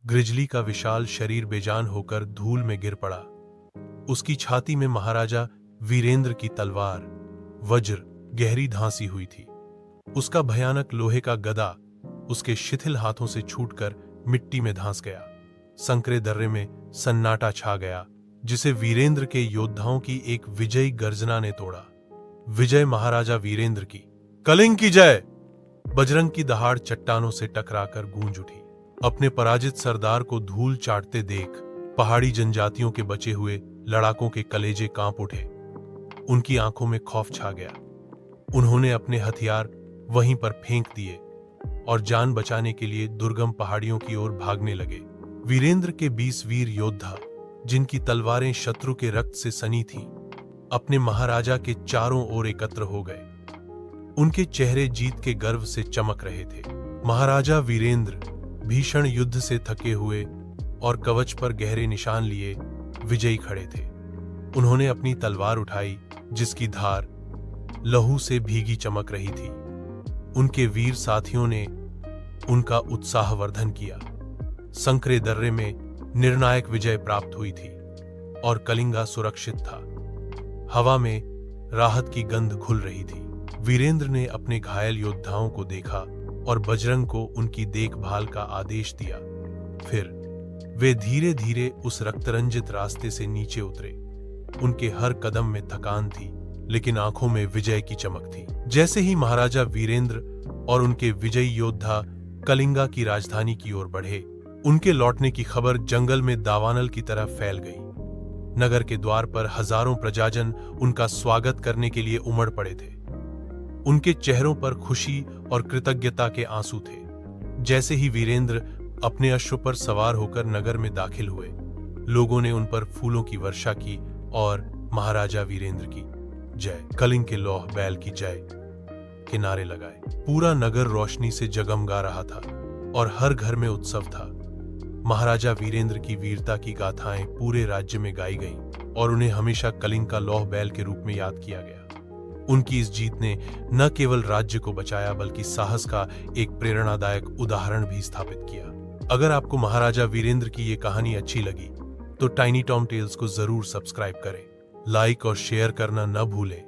Grizzly का विशाल शरीर बेजान होकर धूल में गिर पड़ा। उसकी छाती में महाराजा वीरेंद्र की तलवार वज्र गहरी धांसी हुई थी। उसका भयानक लोहे का गदा उसके शिथिल हाथों से छूटकर मिट्टी में धंस गया। संकरे दर्रे में सन्नाटा छा गया, जिसे वीरेंद्र के योद्धाओं की एक विजयी गर्जना ने तोड़ा। विजय महाराजा वीरेंद्र की, कलिंग की जय! बजरंग की दहाड़ चट्टानों से टकराकर गूंज उठी। अपने पराजित सरदार को धूल चाटते देख पहाड़ी जनजातियों के बचे हुए लड़ाकों के कलेजे कांप उठे। उनकी आंखों में खौफ छा गया। उन्होंने अपने हथियार वहीं पर फेंक दिए और जान बचाने के लिए दुर्गम पहाड़ियों की ओर भागने लगे। वीरेंद्र के 20 वीर योद्धा, जिनकी तलवारें शत्रु के रक्त से सनी थीं, अपने महाराजा के चारों ओर एकत्र हो गए। उनके चेहरे जीत के गर्व से चमक रहे थे। महाराजा वीरेंद्र भीषण युद्ध से थके हुए और कवच पर गहरे निशान लिए विजयी खड़े थे। उन्होंने अपनी तलवार उठाई, जिसकी धार लहू से भीगी चमक रही थी। उनके वीर साथियों ने उनका उत्साहवर्धन किया। संकरे दर्रे में निर्णायक विजय प्राप्त हुई थी और कलिंगा सुरक्षित था। हवा में राहत की गंध घुल रही थी। वीरेंद्र ने अपने घायल योद्धाओं को देखा और बजरंग को उनकी देखभाल का आदेश दिया। फिर वे धीरे धीरे उस रक्तरंजित रास्ते से नीचे उतरे। उनके हर कदम में थकान थी, लेकिन आंखों में विजय की चमक थी। जैसे ही महाराजा वीरेंद्र और उनके विजयी योद्धा कलिंगा की राजधानी की ओर बढ़े, उनके लौटने की खबर जंगल में दावानल की तरह फैल गई। नगर के द्वार पर हजारों प्रजाजन उनका स्वागत करने के लिए उमड़ पड़े थे। उनके चेहरों पर खुशी और कृतज्ञता के आंसू थे। जैसे ही वीरेंद्र अपने अश्व पर सवार होकर नगर में दाखिल हुए, लोगों ने उन पर फूलों की वर्षा की और महाराजा वीरेंद्र की जय, कलिंग के लौह बैल की जय के नारे लगाए। पूरा नगर रोशनी से जगमगा रहा था और हर घर में उत्सव था। महाराजा वीरेंद्र की वीरता की गाथाएं पूरे राज्य में गाई गईं और उन्हें हमेशा कलिंग का लौह बैल के रूप में याद किया गया। उनकी इस जीत ने न केवल राज्य को बचाया, बल्कि साहस का एक प्रेरणादायक उदाहरण भी स्थापित किया। अगर आपको महाराजा वीरेंद्र की ये कहानी अच्छी लगी तो टाइनी टॉम टेल्स को जरूर सब्सक्राइब करें, लाइक और शेयर करना न भूलें